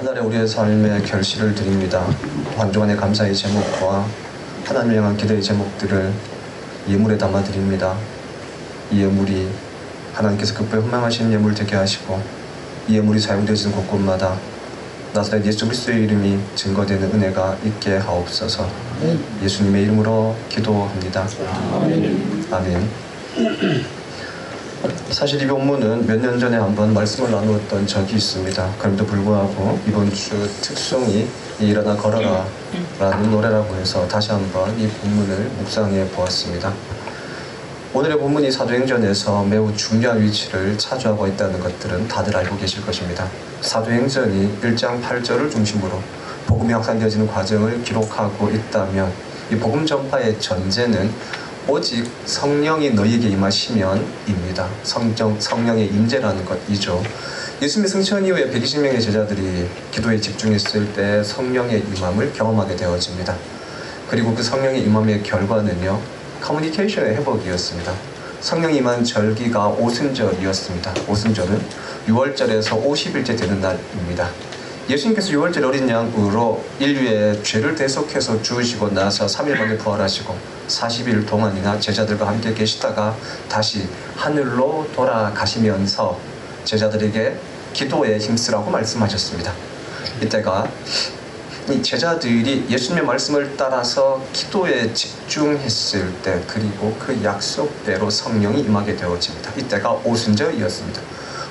하늘의 우리의 삶의 결실을 드립니다. 한 주간의 감사의 제목과 하나님을 향한 기도의 제목들을 예물에 담아 드립니다. 이 예물이 하나님께서 급히 헌망하신 예물 되게 하시고 이 예물이 사용되어지는 곳곳마다 나사렛 예수 그리스도의 이름이 증거되는 은혜가 있게 하옵소서. 예수님의 이름으로 기도합니다. 아멘. 사실 이 본문은 몇 년 전에 한번 말씀을 나누었던 적이 있습니다. 그럼에도 불구하고 이번 주 특송이 일어나 걸어라 라는 노래라고 해서 다시 한번 이 본문을 묵상해 보았습니다. 오늘의 본문이 사도행전에서 매우 중요한 위치를 차지하고 있다는 것들은 다들 알고 계실 것입니다. 사도행전이 1장 8절을 중심으로 복음이 확산되어지는 과정을 기록하고 있다면 이 복음 전파의 전제는 오직 성령이 너희에게 임하시면입니다. 성령의 임재라는 것이죠. 예수님의 승천 이후에 120명의 제자들이 기도에 집중했을 때 성령의 임함을 경험하게 되어집니다. 그리고 그 성령의 임함의 결과는요, 커뮤니케이션의 회복이었습니다. 성령이 임한 절기가 오순절이었습니다. 오순절은 6월절에서 50일째 되는 날입니다. 예수님께서 6월절 어린 양으로 인류의 죄를 대속해서 죽으시고 나서 3일 만에 부활하시고 40일 동안이나 제자들과 함께 계시다가 다시 하늘로 돌아가시면서 제자들에게 기도에 힘쓰라고 말씀하셨습니다. 이때가 이 제자들이 예수님의 말씀을 따라서 기도에 집중했을 때, 그리고 그 약속대로 성령이 임하게 되어집니다. 이때가 오순절이었습니다.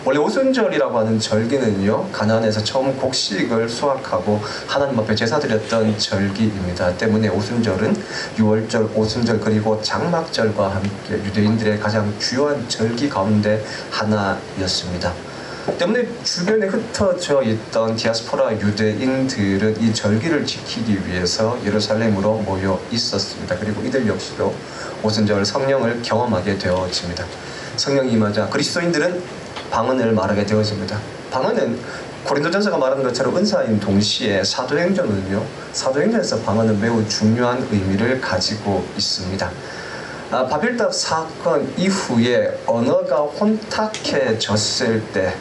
원래 오순절이라고 하는 절기는요, 가나안에서 처음 곡식을 수확하고 하나님 앞에 제사 드렸던 절기입니다. 때문에 오순절은 6월절, 오순절 그리고 장막절과 함께 유대인들의 가장 주요한 절기 가운데 하나였습니다. 때문에 주변에 흩어져 있던 디아스포라 유대인들은 이 절기를 지키기 위해서 예루살렘으로 모여 있었습니다. 그리고 이들 역시도 오순절 성령을 경험하게 되어집니다. 성령이 임하자 그리스도인들은 방언을 말하게 되어집니다. 방언은 고린도전서가 말하는 것처럼 은사인 동시에 사도행전은요, 사도행전에서 방언은 매우 중요한 의미를 가지고 있습니다. 바벨탑 사건 이후에 언어가 혼탁해졌을 때,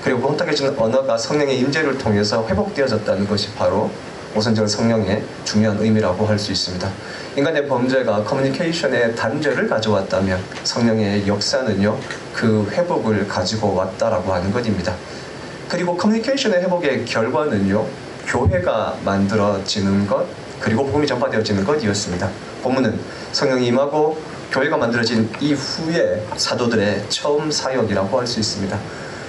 그리고 그 혼탁해진 언어가 성령의 임재를 통해서 회복되어졌다는 것이 바로 오순절 성령의 중요한 의미라고 할 수 있습니다. 인간의 범죄가 커뮤니케이션에 단절을 가져왔다면 성령의 역사는요, 그 회복을 가지고 왔다라고 하는 것입니다. 그리고 커뮤니케이션의 회복의 결과는요, 교회가 만들어지는 것, 그리고 복음이 전파되어지는 것이었습니다. 본문은 성령이 임하고 교회가 만들어진 이후에 사도들의 처음 사역이라고 할 수 있습니다.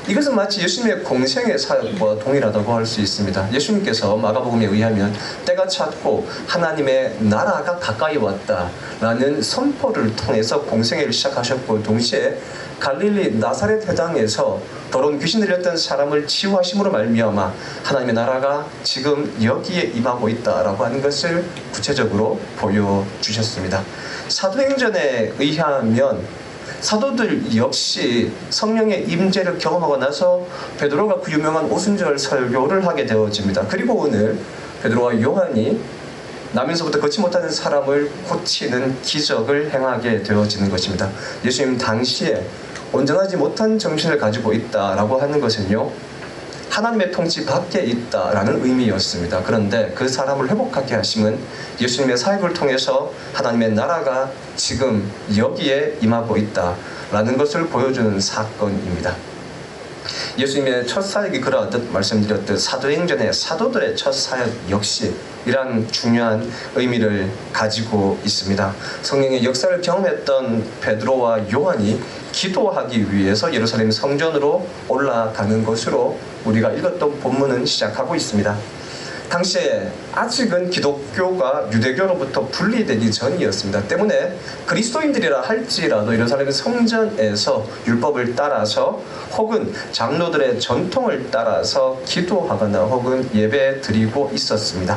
이것은 마치 예수님의 공생의 사역과 동일하다고 할 수 있습니다. 예수님께서 마가복음에 의하면 때가 찼고 하나님의 나라가 가까이 왔다라는 선포를 통해서 공생애를 시작하셨고, 동시에 갈릴리 나사렛 해당에서 더러운 귀신 들렸던 사람을 치유하심으로 말미암아 하나님의 나라가 지금 여기에 임하고 있다라고 하는 것을 구체적으로 보여주셨습니다. 사도행전에 의하면 사도들 역시 성령의 임재를 경험하고 나서 베드로가 그 유명한 오순절 설교를 하게 되어집니다. 그리고 오늘 베드로와 요한이 나면서부터 걷지 못하는 사람을 고치는 기적을 행하게 되어지는 것입니다. 예수님 당시에 온전하지 못한 정신을 가지고 있다라고 하는 것은요, 하나님의 통치 밖에 있다라는 의미였습니다. 그런데 그 사람을 회복하게 하심은 예수님의 사역을 통해서 하나님의 나라가 지금 여기에 임하고 있다라는 것을 보여주는 사건입니다. 예수님의 첫 사역이 그러하듯 말씀드렸듯 사도행전의 사도들의 첫 사역 역시 이러한 중요한 의미를 가지고 있습니다. 성령의 역사를 경험했던 베드로와 요한이 기도하기 위해서 예루살렘 성전으로 올라가는 것으로 우리가 읽었던 본문은 시작하고 있습니다. 당시에 아직은 기독교가 유대교로부터 분리되기 전이었습니다. 때문에 그리스도인들이라 할지라도 예루살렘 성전에서 율법을 따라서 혹은 장로들의 전통을 따라서 기도하거나 혹은 예배 드리고 있었습니다.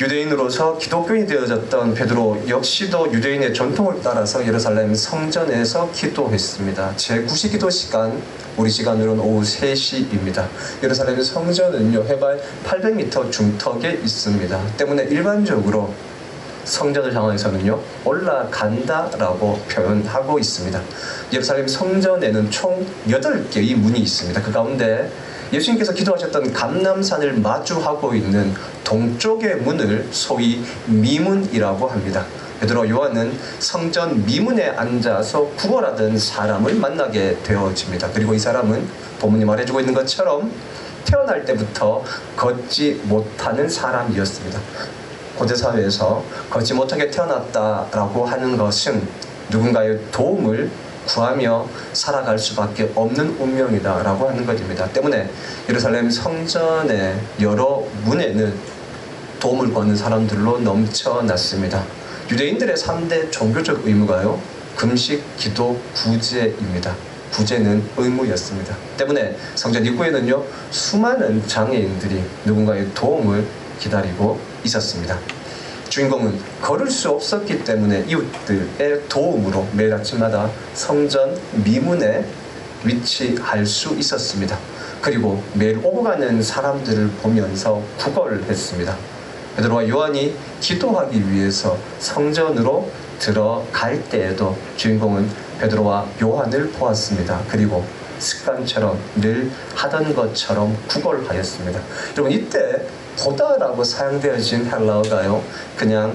유대인으로서 기독교인이 되어졌던 베드로 역시도 유대인의 전통을 따라서 예루살렘 성전에서 기도했습니다. 제9시 시간, 우리 시간으로는 오후 3시입니다. 예루살렘 성전은요, 해발 800m 중턱에 있습니다. 때문에 일반적으로 성전을 향해서는요, 올라간다라고 표현하고 있습니다. 예루살렘 성전에는 총 8개의 문이 있습니다. 그 가운데 예수님께서 기도하셨던 감람산을 마주하고 있는 동쪽의 문을 소위 미문이라고 합니다. 베드로와 요한은 성전 미문에 앉아서 구걸하던 사람을 만나게 되어집니다. 그리고 이 사람은 본문이 말해주고 있는 것처럼 태어날 때부터 걷지 못하는 사람이었습니다. 고대사회에서 걷지 못하게 태어났다라고 하는 것은 누군가의 도움을 구하며 살아갈 수밖에 없는 운명이다라고 하는 것입니다. 때문에 예루살렘 성전의 여러 문에는 도움을 구하는 사람들로 넘쳐났습니다. 유대인들의 3대 종교적 의무가요, 금식, 기도, 구제입니다. 구제는 의무였습니다. 때문에 성전 입구에는요, 수많은 장애인들이 누군가의 도움을 기다리고 있었습니다. 주인공은 걸을 수 없었기 때문에 이웃들의 도움으로 매일 아침마다 성전 미문에 위치할 수 있었습니다. 그리고 매일 오고 가는 사람들을 보면서 구걸했습니다. 베드로와 요한이 기도하기 위해서 성전으로 들어갈 때에도 주인공은 베드로와 요한을 보았습니다. 그리고 습관처럼 늘 하던 것처럼 구걸하였습니다. 여러분, 이때 보다라고 사용되어진 헬라어가요, 그냥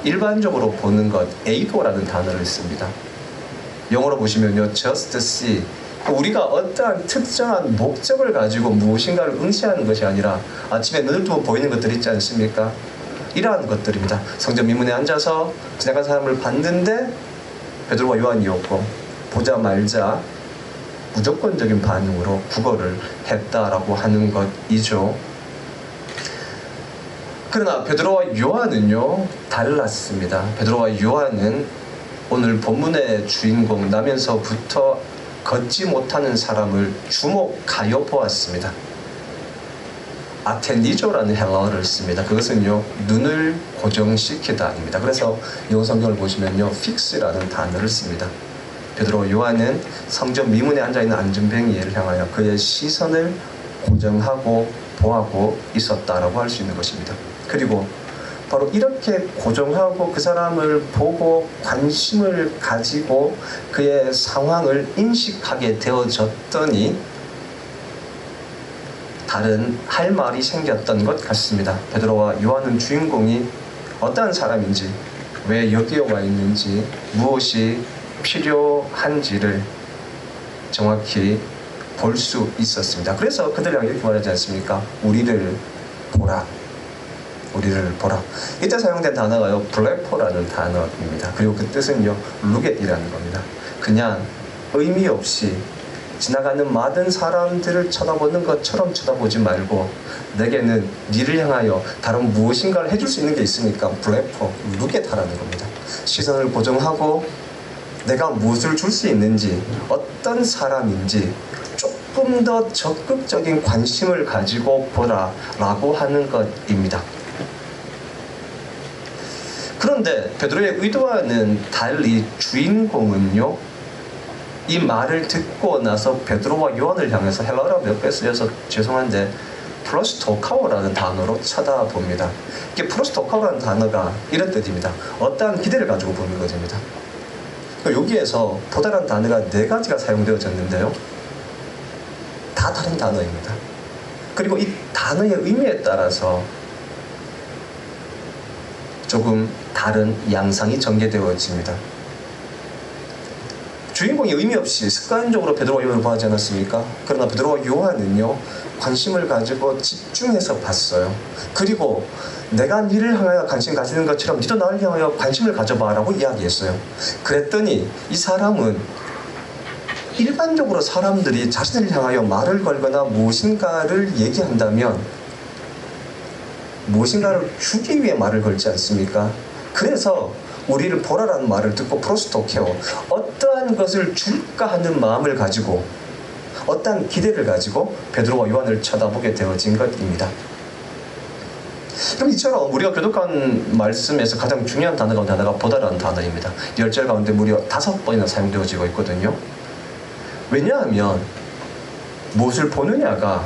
일반적으로 보는 것, 에이도라는 단어를 씁니다. 영어로 보시면요, just see. 우리가 어떠한 특정한 목적을 가지고 무엇인가를 응시하는 것이 아니라 아침에 눈을 뜨고 보이는 것들 있지 않습니까? 이러한 것들입니다. 성전 미문에 앉아서 지나간 사람을 봤는데 베드로와 요한이었고, 보자말자 무조건적인 반응으로 구걸을 했다라고 하는 것이죠. 그러나 베드로와 요한은요, 달랐습니다. 베드로와 요한은 오늘 본문의 주인공 나면서부터 걷지 못하는 사람을 주목하여 보았습니다. 아테니조라는 헬라어를 씁니다. 그것은요, 눈을 고정시키다입니다. 그래서 영어 성경을 보시면요, fix라는 단어를 씁니다. 베드로와 요한은 성전 미문에 앉아있는 안전뱅이를 향하여 그의 시선을 고정하고 보하고 있었다라고 할 수 있는 것입니다. 그리고 바로 이렇게 고정하고 그 사람을 보고 관심을 가지고 그의 상황을 인식하게 되어졌더니 다른 할 말이 생겼던 것 같습니다. 베드로와 요한은 주인공이 어떠한 사람인지, 왜 여기에 와 있는지, 무엇이 필요한지를 정확히 볼 수 있었습니다. 그래서 그들이랑 이렇게 말하지 않습니까? 우리를 보라. 우리를 보라. 이때 사용된 단어가요, 블레포라는 단어입니다. 그리고 그 뜻은요, 루겟이라는 겁니다. 그냥 의미 없이 지나가는 많은 사람들을 쳐다보는 것처럼 쳐다보지 말고 내게는 니를 향하여 다른 무엇인가를 해줄 수 있는 게 있으니까 블레포, 루겟하라는 겁니다. 시선을 고정하고 내가 무엇을 줄 수 있는지, 어떤 사람인지 조금 더 적극적인 관심을 가지고 보라 라고 하는 것입니다. 그런데 베드로의 의도와는 달리 주인공은요, 이 말을 듣고 나서 베드로와 요한을 향해서 헬라어로 몇 배 쓰여서 죄송한데 프로스토카오라는 단어로 쳐다봅니다. 이게 프로스토카오라는 단어가 이런 뜻입니다. 어떠한 기대를 가지고 보는 것입니다. 여기에서 보다라는 단어가 4가지가 사용되어졌는데요, 다 다른 단어입니다. 그리고 이 단어의 의미에 따라서 조금 다른 양상이 전개되어집니다. 주인공이 의미 없이 습관적으로 베드로와 요한을 보지 않았습니까? 그러나 베드로와 요한은요, 관심을 가지고 집중해서 봤어요. 그리고 내가 니를 향하여 관심 가지는 것처럼 니도 나를 향하여 관심을 가져봐 라고 이야기했어요. 그랬더니 이 사람은 일반적으로 사람들이 자신을 향하여 말을 걸거나 무엇인가를 얘기한다면 무엇인가를 주기 위해 말을 걸지 않습니까? 그래서 우리를 보라라는 말을 듣고 프로스토케오, 어떠한 것을 줄까 하는 마음을 가지고 어떠한 기대를 가지고 베드로와 요한을 쳐다보게 되어진 것입니다. 그럼 이처럼 우리가 교독한 말씀에서 가장 중요한 단어가 보다라는 단어입니다. 10절 가운데 무려 5번이나 사용되어지고 있거든요. 왜냐하면 무엇을 보느냐가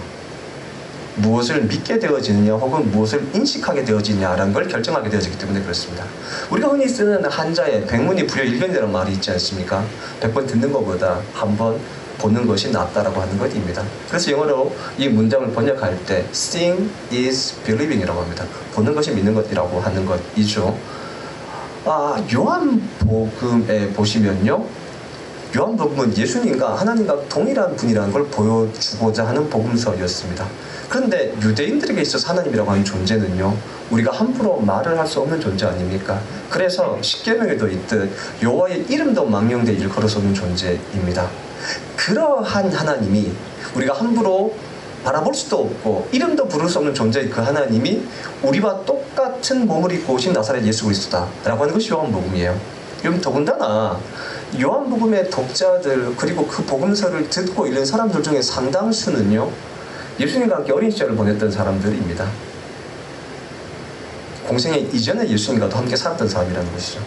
무엇을 믿게 되어지느냐 혹은 무엇을 인식하게 되어지느냐라는 걸 결정하게 되어지기 때문에 그렇습니다. 우리가 흔히 쓰는 한자에 백문이 불여 일견이라는 말이 있지 않습니까? 100번 듣는 것보다 한 번 보는 것이 낫다라고 하는 것입니다. 그래서 영어로 이 문장을 번역할 때 seeing is believing이라고 합니다. 보는 것이 믿는 것이라고 하는 것이죠. 요한복음에 보시면요, 요한복음은 예수님과 하나님과 동일한 분이라는 걸 보여주고자 하는 복음서였습니다. 그런데 유대인들에게 있어서 하나님이라고 하는 존재는요, 우리가 함부로 말을 할 수 없는 존재 아닙니까? 그래서 십계명에도 있듯 여호와의 이름도 망령되이 일컬을 수 없는 존재입니다. 그러한 하나님이 우리가 함부로 바라볼 수도 없고 이름도 부를 수 없는 존재의 그 하나님이 우리와 똑같은 몸을 입고 오신 나사렛 예수 그리스도다라고 하는 것이 요한복음이에요. 여러분, 더군다나 요한복음의 독자들 그리고 그 복음서를 듣고 읽는 사람들 중에 상당수는요, 예수님과 함께 어린 시절을 보냈던 사람들입니다. 공생애 이전에 예수님과도 함께 살았던 사람이라는 것이죠.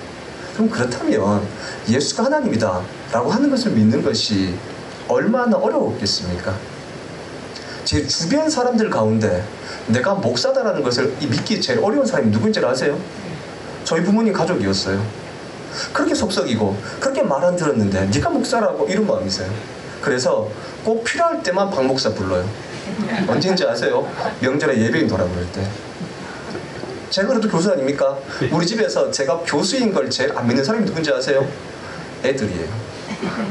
그럼 그렇다면 예수가 하나님이다 라고 하는 것을 믿는 것이 얼마나 어려웠겠습니까? 제 주변 사람들 가운데 내가 목사다라는 것을 믿기 제일 어려운 사람이 누구인지 아세요? 저희 부모님 가족이었어요. 그렇게 속썩이고 그렇게 말 안 들었는데 네가 목사라고 이런 마음이세요. 그래서 꼭 필요할 때만 박 목사 불러요. 언제인지 아세요? 명절에 예배인 돌아 부를 때. 제가 그래도 교수 아닙니까? 우리 집에서 제가 교수인 걸 제일 안 믿는 사람이 누군지 아세요? 애들이에요.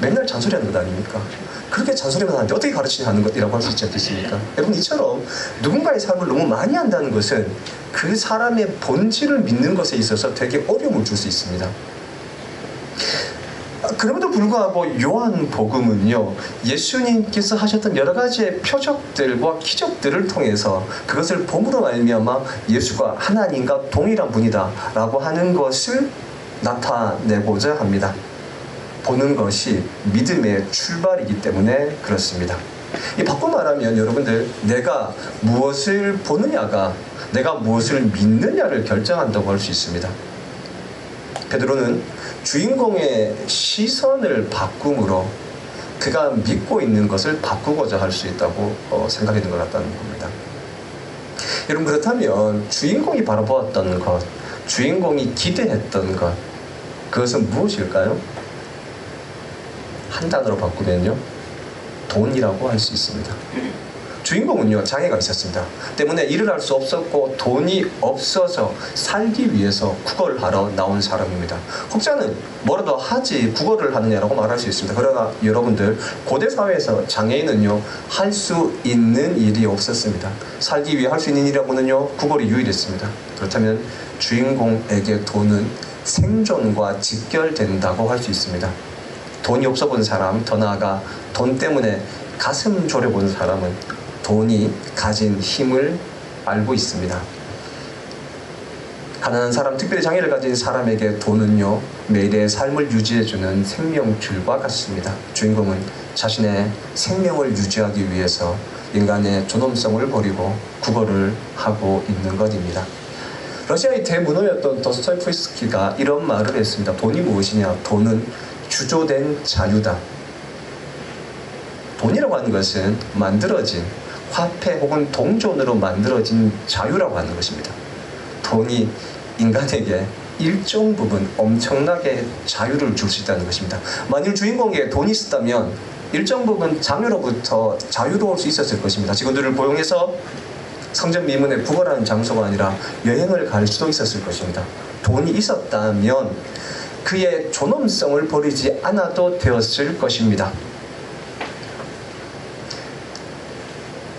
맨날 잔소리하는 것 아닙니까? 그렇게 잔소리만 하는데 어떻게 가르치는 것이라고 할 수 있지 않겠습니까? 여러분, 이처럼 누군가의 삶을 너무 많이 한다는 것은 그 사람의 본질을 믿는 것에 있어서 되게 어려움을 줄 수 있습니다. 그럼에도 불구하고 요한복음은요, 예수님께서 하셨던 여러 가지의 표적들과 기적들을 통해서 그것을 봄으로 말미암아 예수가 하나님과 동일한 분이다 라고 하는 것을 나타내고자 합니다. 보는 것이 믿음의 출발이기 때문에 그렇습니다. 바꿔 말하면 여러분들, 내가 무엇을 보느냐가 내가 무엇을 믿느냐를 결정한다고 할 수 있습니다. 베드로는 주인공의 시선을 바꿈으로 그가 믿고 있는 것을 바꾸고자 할 수 있다고 생각했던 것 같다는 겁니다. 여러분, 그렇다면 주인공이 바라보았던 것, 주인공이 기대했던 것, 그것은 무엇일까요? 한 단어로 바꾸면요, 돈이라고 할 수 있습니다. 주인공은요, 장애가 있었습니다. 때문에 일을 할 수 없었고 돈이 없어서 살기 위해서 구걸을 하러 나온 사람입니다. 혹자는 뭐라도 하지 구걸을 하느냐라고 말할 수 있습니다. 그러나 여러분들, 고대 사회에서 장애인은요, 할 수 있는 일이 없었습니다. 살기 위해 할 수 있는 일이라고는요, 구걸이 유일했습니다. 그렇다면 주인공에게 돈은 생존과 직결된다고 할 수 있습니다. 돈이 없어 본 사람, 더 나아가 돈 때문에 가슴 졸여본 사람은 돈이 가진 힘을 알고 있습니다. 가난한 사람, 특별히 장애를 가진 사람에게 돈은요, 매일의 삶을 유지해주는 생명줄과 같습니다. 주인공은 자신의 생명을 유지하기 위해서 인간의 존엄성을 버리고 구걸을 하고 있는 것입니다. 러시아의 대문호였던 도스토옙스키가 이런 말을 했습니다. 돈이 무엇이냐? 돈은 주조된 자유다. 돈이라고 하는 것은 만들어진 화폐 혹은 동전으로 만들어진 자유라고 하는 것입니다. 돈이 인간에게 일정 부분 엄청나게 자유를 줄 수 있다는 것입니다. 만일 주인공에게 돈이 있었다면 일정 부분 장애로부터 자유로울 수 있었을 것입니다. 직원들을 고용해서 성전 미문에 구걸하는 장소가 아니라 여행을 갈 수도 있었을 것입니다. 돈이 있었다면 그의 존엄성을 버리지 않아도 되었을 것입니다.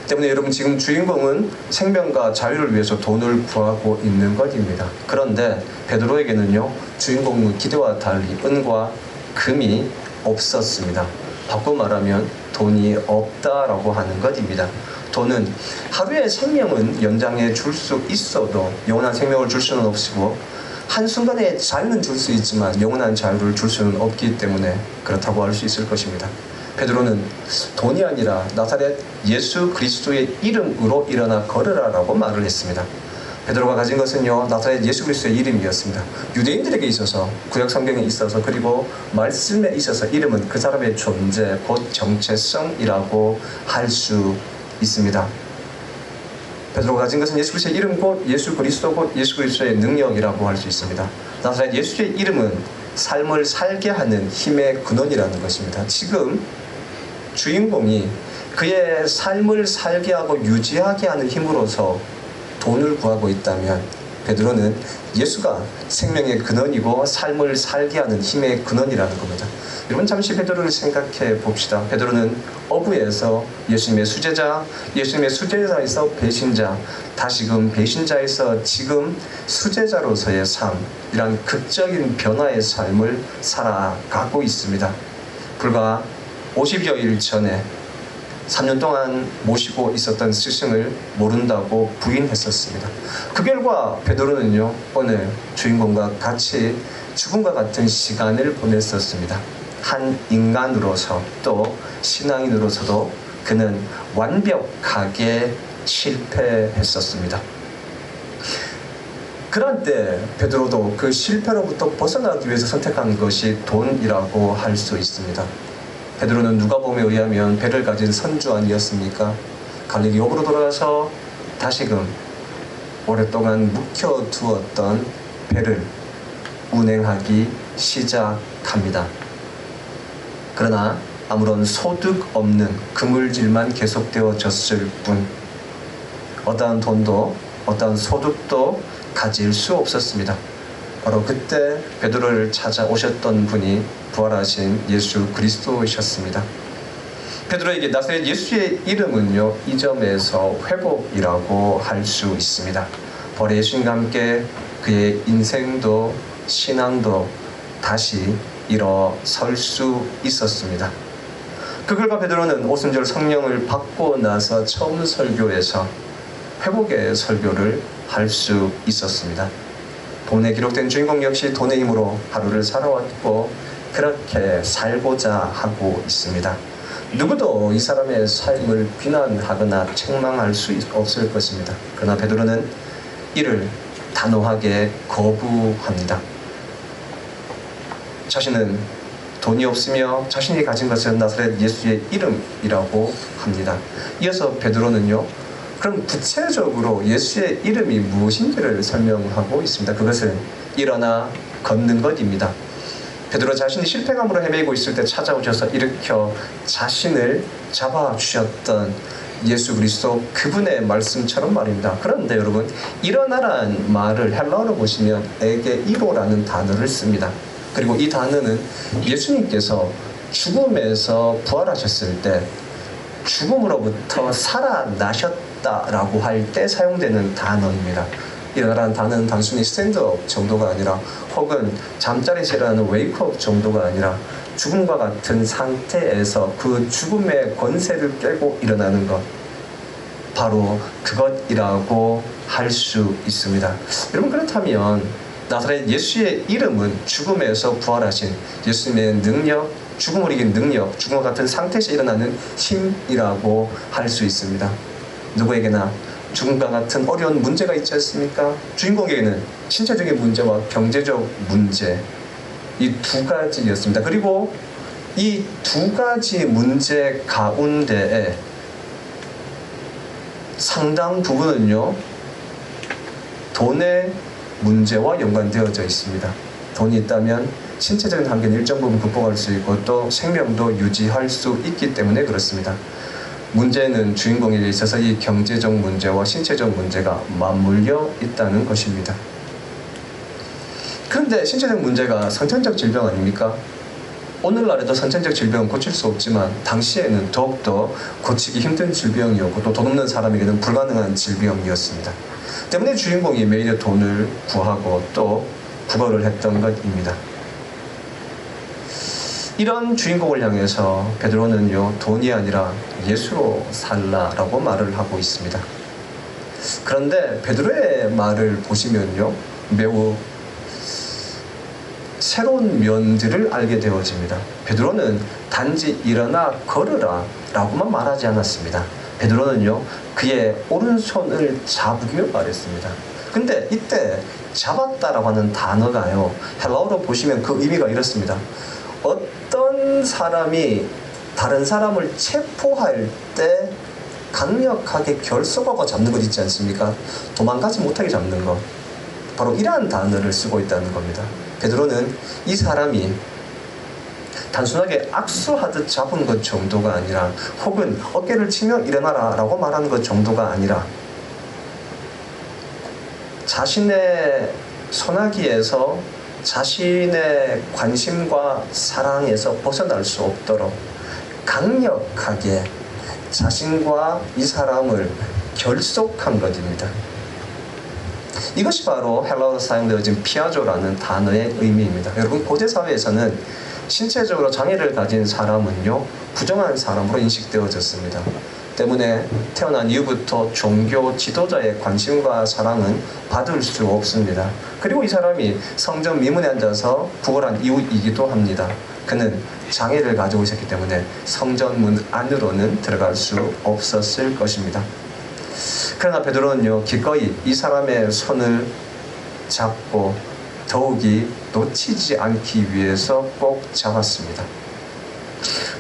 때문에 여러분, 지금 주인공은 생명과 자유를 위해서 돈을 구하고 있는 것입니다. 그런데 베드로에게는요, 주인공의 기대와 달리 은과 금이 없었습니다. 바꿔 말하면 돈이 없다라고 하는 것입니다. 돈은 하루의 생명은 연장해 줄 수 있어도 영원한 생명을 줄 수는 없고, 한순간의 자유는 줄 수 있지만 영원한 자유를 줄 수는 없기 때문에 그렇다고 할 수 있을 것입니다. 베드로는 돈이 아니라 나사렛 예수 그리스도의 이름으로 일어나 걸으라 라고 말을 했습니다. 베드로가 가진 것은요, 나사렛 예수 그리스도의 이름이었습니다. 유대인들에게 있어서, 구약 성경에 있어서, 그리고 말씀에 있어서 이름은 그 사람의 존재, 곧 정체성이라고 할 수 있습니다. 베드로가 가진 것은 예수 그리스도의 이름, 곧 예수 그리스도, 곧 예수 그리스도의 능력이라고 할 수 있습니다. 나사렛 예수의 이름은 삶을 살게 하는 힘의 근원이라는 것입니다. 지금 주인공이 그의 삶을 살게 하고 유지하게 하는 힘으로서 돈을 구하고 있다면 베드로는 예수가 생명의 근원이고 삶을 살게 하는 힘의 근원이라는 겁니다. 여러분 잠시 베드로를 생각해 봅시다. 베드로는 어부에서 예수님의 수제자, 예수님의 수제자에서 배신자, 다시금 배신자에서 지금 수제자로서의 삶이란 극적인 변화의 삶을 살아가고 있습니다. 불과 50여일 전에 3년 동안 모시고 있었던 스승을 모른다고 부인했었습니다. 그 결과 베드로는요, 오늘 주인공과 같이 죽음과 같은 시간을 보냈었습니다. 한 인간으로서 또 신앙인으로서도 그는 완벽하게 실패했었습니다. 그럴 때 베드로도 그 실패로부터 벗어나기 위해서 선택한 것이 돈이라고 할 수 있습니다. 베드로는 누가복음에 의하면 배를 가진 선주아니었습니까? 갈릴리 호으로 돌아가서 다시금 오랫동안 묵혀두었던 배를 운행하기 시작합니다. 그러나 아무런 소득 없는 그물질만 계속되어졌을 뿐 어떠한 돈도 어떠한 소득도 가질 수 없었습니다. 바로 그때 베드로를 찾아오셨던 분이 부활하신 예수 그리스도이셨습니다. 베드로에게 나사렛 예수의 이름은요, 이 점에서 회복이라고 할 수 있습니다. 바로 예수님과 함께 그의 인생도 신앙도 다시 일어설 수 있었습니다. 그 결과 베드로는 오순절 성령을 받고 나서 처음 설교에서 회복의 설교를 할 수 있었습니다. 돈에 기록된 주인공 역시 돈의 힘으로 하루를 살아왔고 그렇게 살고자 하고 있습니다. 누구도 이 사람의 삶을 비난하거나 책망할 수 없을 것입니다. 그러나 베드로는 이를 단호하게 거부합니다. 자신은 돈이 없으며 자신이 가진 것은 나사렛 예수의 이름이라고 합니다. 이어서 베드로는요, 그럼 구체적으로 예수의 이름이 무엇인지를 설명하고 있습니다. 그것은 일어나 걷는 것입니다. 베드로 자신이 실패감으로 헤매고 있을 때 찾아오셔서 일으켜 자신을 잡아주셨던 예수 그리스도 그분의 말씀처럼 말입니다. 그런데 여러분, 일어나라는 말을 헬라어로 보시면 에게이로라는 단어를 씁니다. 그리고 이 단어는 예수님께서 죽음에서 부활하셨을 때 죽음으로부터 살아나셨다라고 할 때 사용되는 단어입니다. 일어나라는 단어는 단순히 스탠드업 정도가 아니라 혹은 잠자리에서 일어나는 웨이크업 정도가 아니라 죽음과 같은 상태에서 그 죽음의 권세를 깨고 일어나는 것, 바로 그것이라고 할 수 있습니다. 여러분, 그렇다면 나사렛 예수의 이름은 죽음에서 부활하신 예수님의 능력, 죽음을 이긴 능력, 죽음과 같은 상태에서 일어나는 힘이라고 할 수 있습니다. 누구에게나 죽음과 같은 어려운 문제가 있지 않습니까? 주인공에게는 신체적인 문제와 경제적 문제, 이 두 가지였습니다. 그리고 이 두 가지 문제 가운데에 상당 부분은요, 돈의 문제와 연관되어져 있습니다. 돈이 있다면 신체적인 한계는 일정 부분 극복할 수 있고 또 생명도 유지할 수 있기 때문에 그렇습니다. 문제는 주인공에게 있어서 이 경제적 문제와 신체적 문제가 맞물려 있다는 것입니다. 그런데 신체적 문제가 선천적 질병 아닙니까? 오늘날에도 선천적 질병은 고칠 수 없지만 당시에는 더욱더 고치기 힘든 질병이었고 또 돈 없는 사람에게는 불가능한 질병이었습니다. 때문에 주인공이 매일 돈을 구하고 또 구걸을 했던 것입니다. 이런 주인공을 향해서 베드로는요, 돈이 아니라 예수로 살라라고 말을 하고 있습니다. 그런데 베드로의 말을 보시면요, 매우 새로운 면들을 알게 되어집니다. 베드로는 단지 일어나 걸으라 라고만 말하지 않았습니다. 베드로는요, 그의 오른손을 잡으며 말했습니다. 근데 이때 잡았다라고 하는 단어가요, 헬라어로 보시면 그 의미가 이렇습니다. 어떤 사람이 다른 사람을 체포할 때 강력하게 결속하고 잡는 것 있지 않습니까? 도망가지 못하게 잡는 것, 바로 이러한 단어를 쓰고 있다는 겁니다. 베드로는 이 사람이 단순하게 악수하듯 잡은 것 정도가 아니라, 혹은 어깨를 치며 일어나라 라고 말하는 것 정도가 아니라, 자신의 소나기에서 자신의 관심과 사랑에서 벗어날 수 없도록 강력하게 자신과 이 사람을 결속한 것입니다. 이것이 바로 헬라어로 사용되어진 피아조라는 단어의 의미입니다. 여러분, 고대 사회에서는 신체적으로 장애를 가진 사람은요, 부정한 사람으로 인식되어졌습니다. 때문에 태어난 이후부터 종교 지도자의 관심과 사랑은 받을 수 없습니다. 그리고 이 사람이 성전 미문에 앉아서 구걸한 이유이기도 합니다. 그는 장애를 가지고 있었기 때문에 성전문 안으로는 들어갈 수 없었을 것입니다. 그러나 베드로는요, 기꺼이 이 사람의 손을 잡고 더욱이 놓치지 않기 위해서 꼭 잡았습니다.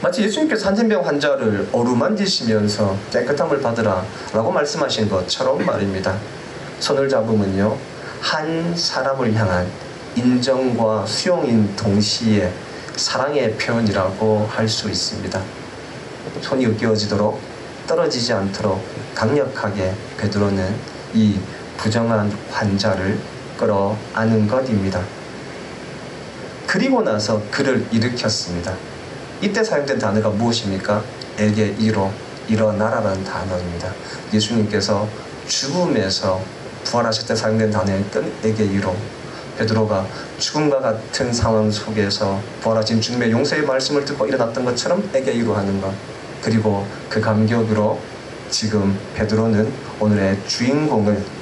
마치 예수님께서 한센병 환자를 어루만지시면서 깨끗함을 받으라 라고 말씀하신 것처럼 말입니다. 손을 잡으면요, 한 사람을 향한 인정과 수용인 동시에 사랑의 표현이라고 할 수 있습니다. 손이 으깨어지도록, 떨어지지 않도록 강력하게 베드로는 이 부정한 환자를 끌어안은 것입니다. 그리고 나서 그를 일으켰습니다. 이때 사용된 단어가 무엇입니까? 에게 이로, 일어나라라는 단어입니다. 예수님께서 죽음에서 부활하실 때 사용된 단어의 에게 이로, 베드로가 죽음과 같은 상황 속에서 부활하신 주님의 용서의 말씀을 듣고 일어났던 것처럼 에게 이로 하는 것, 그리고 그 감격으로 지금 베드로는 오늘의 주인공을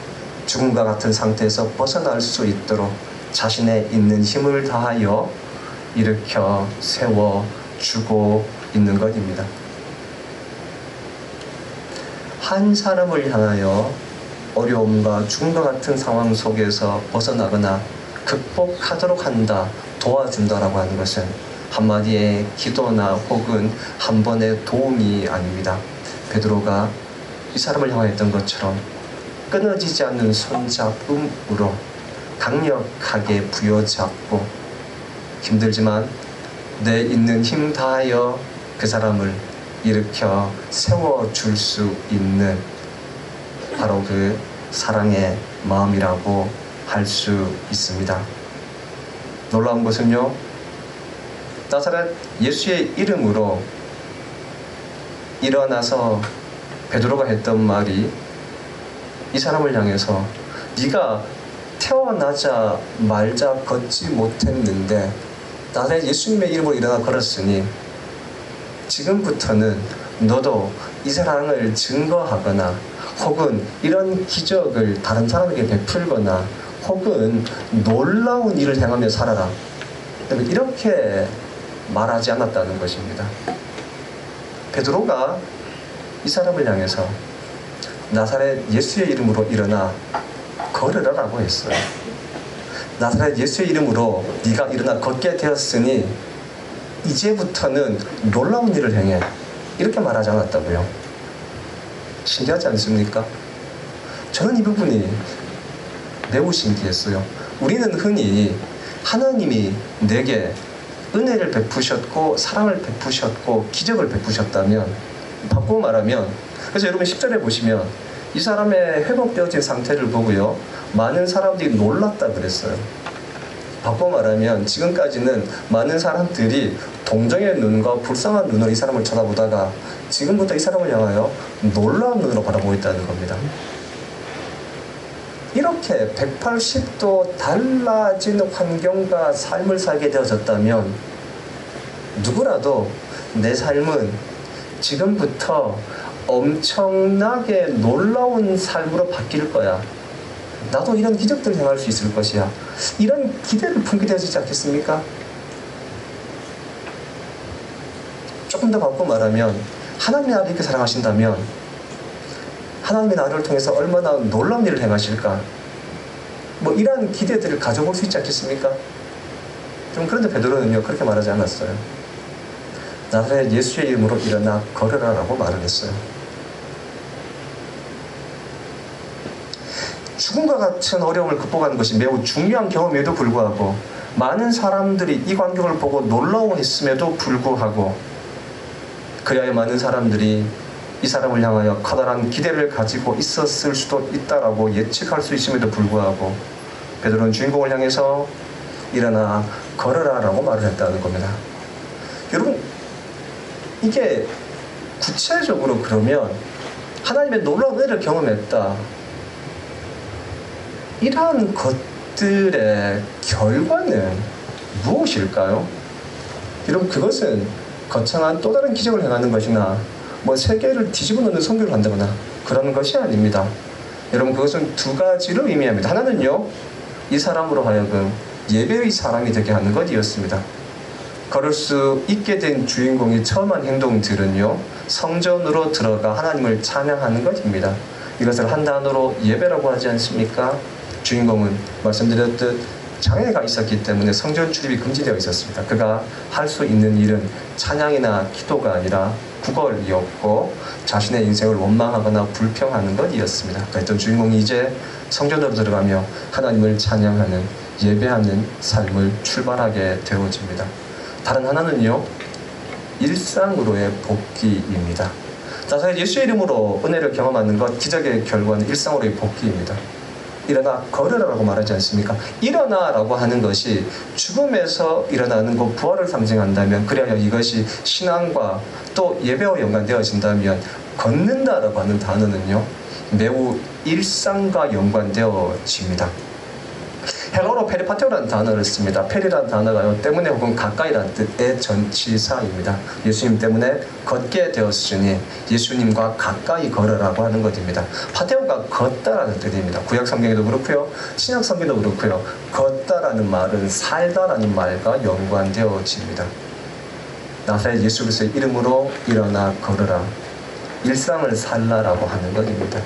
죽음과 같은 상태에서 벗어날 수 있도록 자신의 있는 힘을 다하여 일으켜 세워주고 있는 것입니다. 한 사람을 향하여 어려움과 죽음과 같은 상황 속에서 벗어나거나 극복하도록 한다, 도와준다라고 하는 것은 한마디의 기도나 혹은 한 번의 도움이 아닙니다. 베드로가 이 사람을 향하였던 것처럼 끊어지지 않는 손잡음으로 강력하게 부여잡고 힘들지만 내 있는 힘 다하여 그 사람을 일으켜 세워줄 수 있는 바로 그 사랑의 마음이라고 할 수 있습니다. 놀라운 것은요, 나사렛 예수의 이름으로 일어나서 베드로가 했던 말이 이 사람을 향해서 네가 태어나자 말자 걷지 못했는데 나사렛 예수님의 이름으로 일어나 걸었으니 지금부터는 너도 이 사랑을 증거하거나 혹은 이런 기적을 다른 사람에게 베풀거나 혹은 놀라운 일을 행하며 살아라, 이렇게 말하지 않았다는 것입니다. 베드로가 이 사람을 향해서 나사렛 예수의 이름으로 일어나 걸으라라고 했어요. 나사렛 예수의 이름으로 네가 일어나 걷게 되었으니 이제부터는 놀라운 일을 행해, 이렇게 말하지 않았다고요. 신기하지 않습니까? 저는 이 부분이 매우 신기했어요. 우리는 흔히 하나님이 내게 은혜를 베푸셨고 사랑을 베푸셨고 기적을 베푸셨다면, 바꾸고 말하면, 그래서 여러분 10절에 보시면 이 사람의 회복되어진 상태를 보고요, 많은 사람들이 놀랐다 그랬어요. 바꾸고 말하면 지금까지는 많은 사람들이 동정의 눈과 불쌍한 눈으로 이 사람을 쳐다보다가 지금부터 이 사람을 향하여 놀라운 눈으로 바라보고 있다는 겁니다. 이렇게 180도 달라진 환경과 삶을 살게 되어졌다면 누구라도 내 삶은 지금부터 엄청나게 놀라운 삶으로 바뀔 거야, 나도 이런 기적들을 행할 수 있을 것이야, 이런 기대를 품게 되어지지 않겠습니까? 조금 더 바꾸고 말하면 하나님이 나를 이렇게 사랑하신다면 하나님이 나를 통해서 얼마나 놀라운 일을 행하실까, 이런 기대들을 가져볼 수 있지 않겠습니까? 좀 그런데 베드로는요, 그렇게 말하지 않았어요. 나사렛 예수의 이름으로 일어나 걸으라라고 말을 했어요. 죽음과 같은 어려움을 극복하는 것이 매우 중요한 경험에도 불구하고 많은 사람들이 이 광경을 보고 놀라워했음에도 불구하고 그야의 많은 사람들이 이 사람을 향하여 커다란 기대를 가지고 있었을 수도 있다라고 예측할 수 있음에도 불구하고 베드로는 주인공을 향해서 일어나 걸어라 라고 말을 했다는 겁니다. 여러분, 이게 구체적으로 그러면 하나님의 놀라운 은혜를 경험했다, 이러한 것들의 결과는 무엇일까요? 여러분, 그것은 거창한 또 다른 기적을 행하는 것이나 세계를 뒤집어 놓는 선교를 한다거나 그런 것이 아닙니다. 여러분, 그것은 두 가지를 의미합니다. 하나는요, 이 사람으로 하여금 예배의 사람이 되게 하는 것이었습니다. 걸을 수 있게 된 주인공이 처음 한 행동들은요, 성전으로 들어가 하나님을 찬양하는 것입니다. 이것을 한 단어로 예배라고 하지 않습니까? 주인공은 말씀드렸듯 장애가 있었기 때문에 성전 출입이 금지되어 있었습니다. 그가 할 수 있는 일은 찬양이나 기도가 아니라 구걸이었고 자신의 인생을 원망하거나 불평하는 것이었습니다. 그랬던 주인공이 이제 성전으로 들어가며 하나님을 찬양하는, 예배하는 삶을 출발하게 되어집니다. 다른 하나는요, 일상으로의 복귀입니다. 사실 예수의 이름으로 은혜를 경험하는 것, 기적의 결과는 일상으로의 복귀입니다. 일어나 걸으라고 말하지 않습니까? 일어나라고 하는 것이 죽음에서 일어나는 것, 부활을 상징한다면, 그래야 이것이 신앙과 또 예배와 연관되어진다면, 걷는다라고 하는 단어는요, 매우 일상과 연관되어집니다. 헬러로 페리파테오라는 단어를 씁니다. 페리라는 단어가요, 때문에 혹은 가까이라는 뜻의 전치사입니다. 예수님 때문에 걷게 되었으니 예수님과 가까이 걸으라고 하는 것입니다. 파테오가 걷다라는 뜻입니다. 구약 성경에도 그렇고요, 신약 성경도 그렇고요, 걷다라는 말은 살다라는 말과 연관되어집니다. 나사렛 예수 그리스도의 이름으로 일어나 걸으라, 일상을 살라라고 하는 것입니다.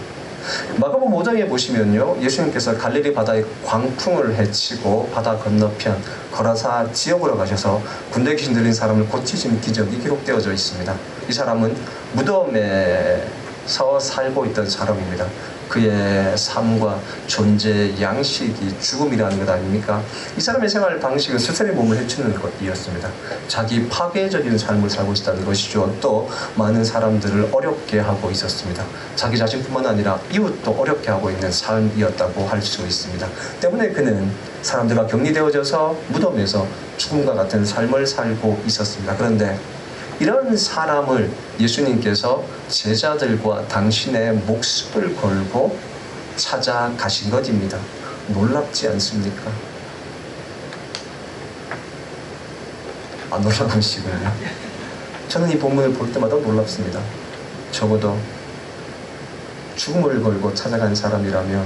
마가복음 5장에 보시면요, 예수님께서 갈릴리 바다에 광풍을 헤치고 바다 건너편 거라사 지역으로 가셔서 군대 귀신 들린 사람을 고치신 기적이 기록되어져 있습니다. 이 사람은 무덤에서 살고 있던 사람입니다. 그의 삶과 존재 양식이 죽음이라는 것 아닙니까? 이 사람의 생활 방식은 스스로의 몸을 해치는 것이었습니다. 자기 파괴적인 삶을 살고 있다는 것이죠. 또 많은 사람들을 어렵게 하고 있었습니다. 자기 자신뿐만 아니라 이웃도 어렵게 하고 있는 삶이었다고 할 수 있습니다. 때문에 그는 사람들과 격리되어져서 무덤에서 죽음과 같은 삶을 살고 있었습니다. 그런데 이런 사람을 예수님께서 제자들과 당신의 목숨을 걸고 찾아가신 것입니다. 놀랍지 않습니까? 안 놀라우시군요. 저는 이 본문을 볼 때마다 놀랍습니다. 적어도 죽음을 걸고 찾아간 사람이라면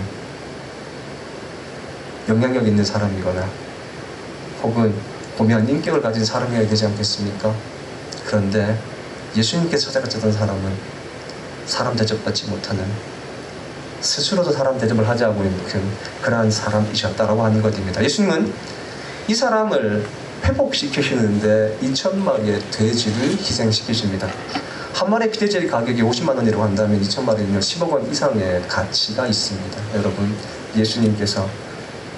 영향력 있는 사람이거나 혹은 고귀한 인격을 가진 사람이어야 되지 않겠습니까? 그런데 예수님께 찾아갔던 사람은 사람 대접받지 못하는, 스스로도 사람 대접을 하지 않고 있는 그러한 사람이셨다라고 하는 것입니다. 예수님은 이 사람을 회복시키시는데 2,000마리의 돼지를 희생시키십니다. 한 마리 피돼지 가격이 50만 원이라고 한다면 2,000마리는 10억 원 이상의 가치가 있습니다. 여러분, 예수님께서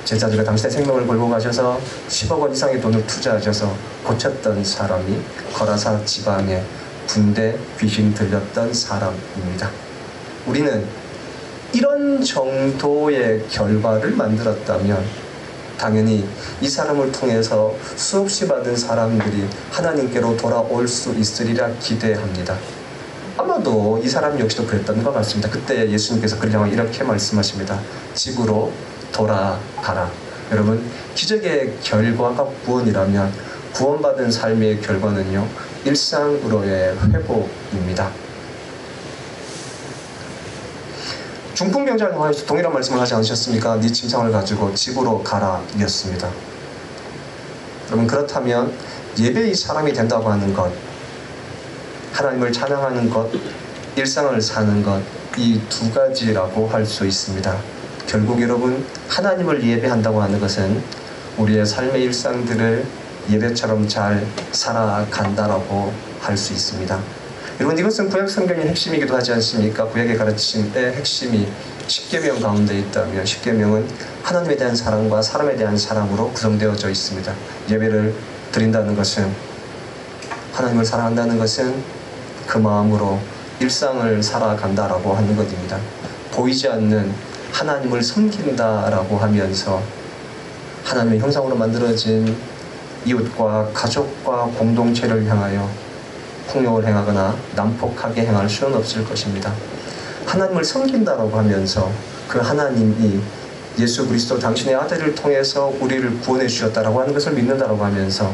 제자들과 당신의 생명을 걸고 가셔서 10억 원 이상의 돈을 투자하셔서 고쳤던 사람이 거라사 지방에 군대 귀신 들렸던 사람입니다. 우리는 이런 정도의 결과를 만들었다면 당연히 이 사람을 통해서 수없이 많은 사람들이 하나님께로 돌아올 수 있으리라 기대합니다. 아마도 이 사람 역시도 그랬던 것 같습니다. 그때 예수님께서 그를 향해 이렇게 말씀하십니다. 집으로 돌아가라. 여러분, 기적의 결과가 구원이라면 구원받은 삶의 결과는요, 일상으로의 회복입니다. 중풍병자를 향해서 동일한 말씀을 하지 않으셨습니까? 네 침상을 가지고 집으로 가라 이었습니다. 여러분, 그렇다면 예배의 사람이 된다고 하는 것, 하나님을 찬양하는 것, 일상을 사는 것, 이 두 가지라고 할 수 있습니다. 결국 여러분, 하나님을 예배한다고 하는 것은 우리의 삶의 일상들을 예배처럼 잘 살아간다라고 할 수 있습니다. 여러분, 이것은 구약 성경의 핵심이기도 하지 않습니까? 구약의 가르침의 핵심이 십계명 가운데 있다면 십계명은 하나님에 대한 사랑과 사람에 대한 사랑으로 구성되어져 있습니다. 예배를 드린다는 것은, 하나님을 사랑한다는 것은 그 마음으로 일상을 살아간다라고 하는 것입니다. 보이지 않는 하나님을 섬긴다라고 하면서 하나님의 형상으로 만들어진 이웃과 가족과 공동체를 향하여 폭력을 행하거나 난폭하게 행할 수는 없을 것입니다. 하나님을 섬긴다라고 하면서 그 하나님이 예수 그리스도 당신의 아들을 통해서 우리를 구원해 주셨다라고 하는 것을 믿는다라고 하면서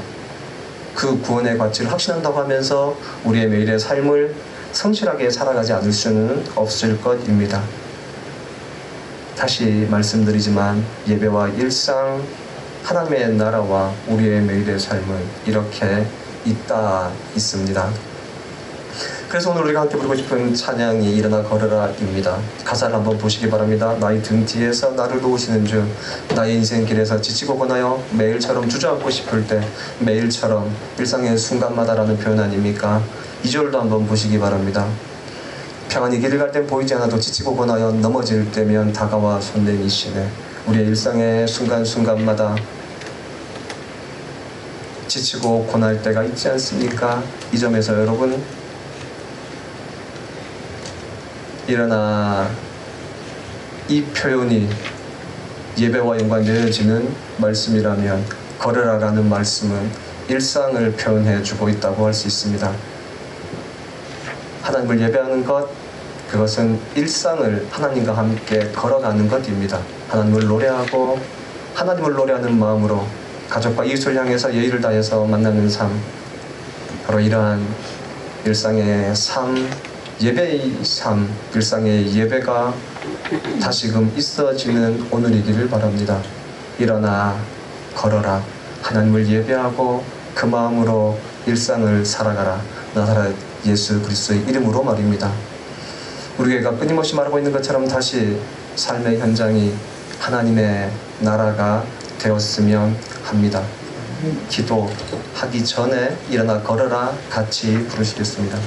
그 구원의 가치를 확신한다고 하면서 우리의 매일의 삶을 성실하게 살아가지 않을 수는 없을 것입니다. 다시 말씀드리지만 예배와 일상, 하나님의 나라와 우리의 매일의 삶은 이렇게 있습니다. 그래서 오늘 우리가 함께 부르고 싶은 찬양이 일어나 걸어라입니다. 가사를 한번 보시기 바랍니다. 나의 등 뒤에서 나를 도우시는 주, 나의 인생 길에서 지치고 고나여 매일처럼 주저앉고 싶을 때, 매일처럼 일상의 순간마다라는 표현 아닙니까? 2절도 한번 보시기 바랍니다. 평안히 길을 갈 땐 보이지 않아도 지치고 고나여 넘어질 때면 다가와 손 내미시네. 우리의 일상의 순간순간마다 지치고 고날 때가 있지 않습니까? 이 점에서 여러분, 일어나 이 표현이 예배와 연관되어지는 말씀이라면 걸으라라는 말씀은 일상을 표현해주고 있다고 할 수 있습니다. 하나님을 예배하는 것, 그것은 일상을 하나님과 함께 걸어가는 것입니다. 하나님을 노래하고 하나님을 노래하는 마음으로 가족과 이웃을 향해서 예의를 다해서 만나는 삶, 바로 이러한 일상의 삶, 예배의 삶, 일상의 예배가 다시금 있어지는 오늘이기를 바랍니다. 일어나 걸어라, 하나님을 예배하고 그 마음으로 일상을 살아가라. 나사렛 예수 그리스도의 이름으로 말입니다. 우리 교회가 끊임없이 말하고 있는 것처럼 다시 삶의 현장이 하나님의 나라가 되었으면 합니다. 기도하기 전에 일어나 걸어라 같이 부르시겠습니다.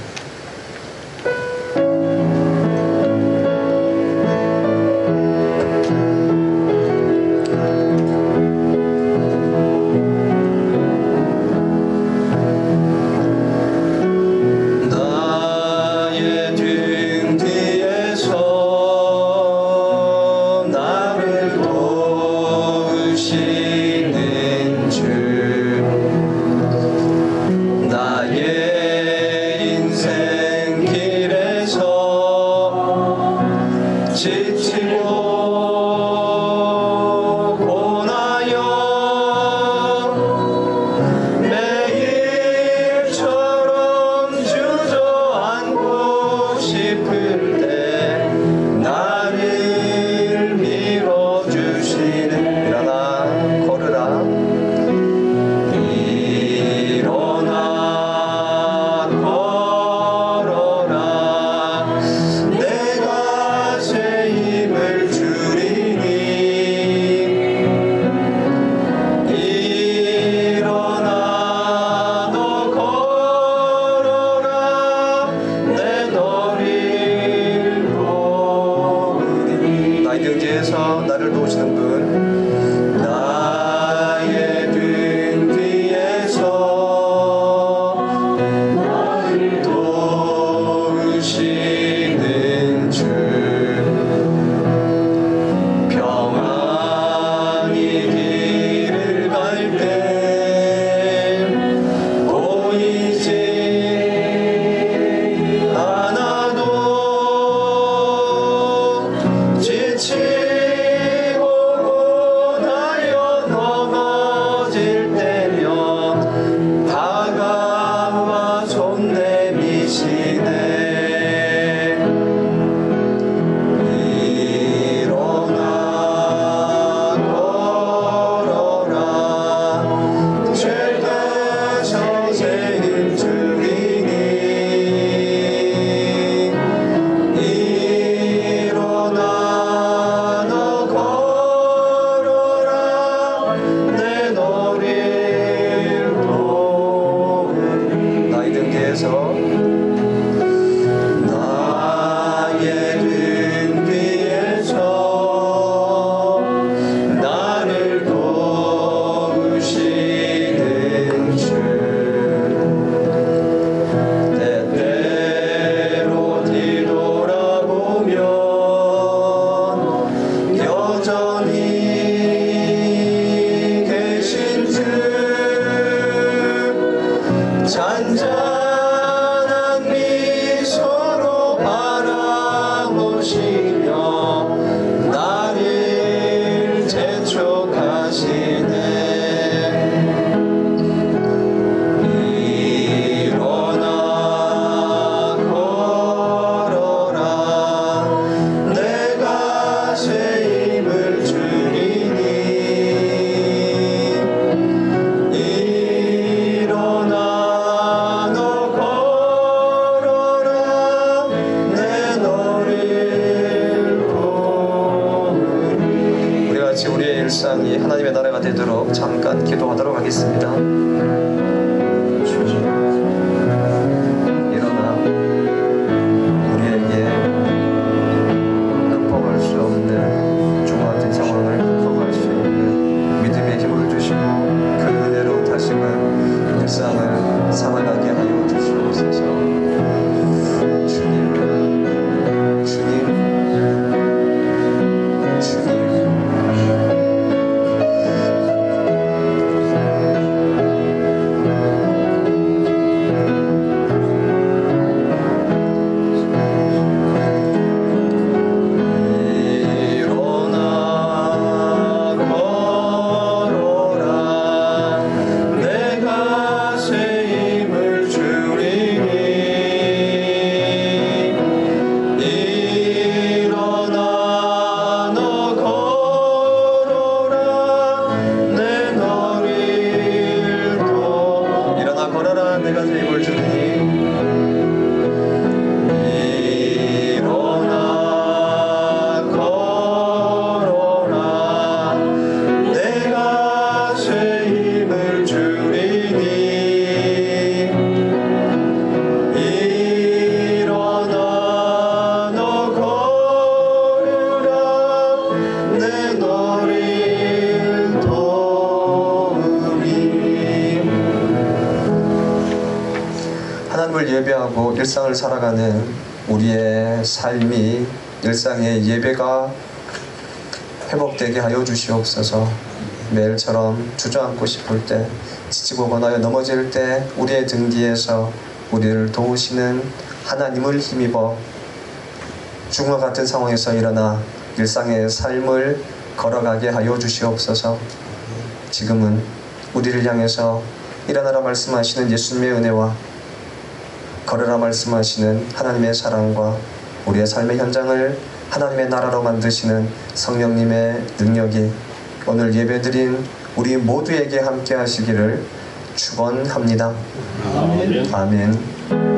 나의 인생 바라보시며 나를 재촉하시네. 일어나 걸어라 내가 새 힘을 주리니. 일어나 너 걸어라 내 너를 도우리. 우리 같이 우리의 일상이 하나님의 나라가 되도록 잠깐 기도하도록 하겠습니다. 일어나 우리에게 극복할 수 없는 종과 같은 상황을 극복할 수 있는 믿음의 힘을 주시고 그대로 다시금 일상을 살아가게 하여 주시옵소서. 주님, 주님, 주님. 일어나 걸어라 내가 새 힘을 주리니. 일어나 너 걸어라 내 너를 도. 일어나 걸어라 내가 새 힘을 주리니. 일어나 걸어라 내가 새 힘을 주리니. 일어나 너 걸으라 내 너를 도우리. 하나님을 예배하고 일상을 살아가는 우리의 삶이 일상의 예배가 회복되게 하여 주시옵소서. 매일처럼 주저앉고 싶을 때, 지치고 권하여 넘어질 때 우리의 등 뒤에서 우리를 도우시는 하나님을 힘입어 죽음과 같은 상황에서 일어나 일상의 삶을 걸어가게 하여 주시옵소서. 지금은 우리를 향해서 일어나라 말씀하시는 예수님의 은혜와 걸으라 말씀하시는 하나님의 사랑과 우리의 삶의 현장을 하나님의 나라로 만드시는 성령님의 능력이 오늘 예배드린 우리 모두에게 함께 하시기를 축원합니다. 아멘.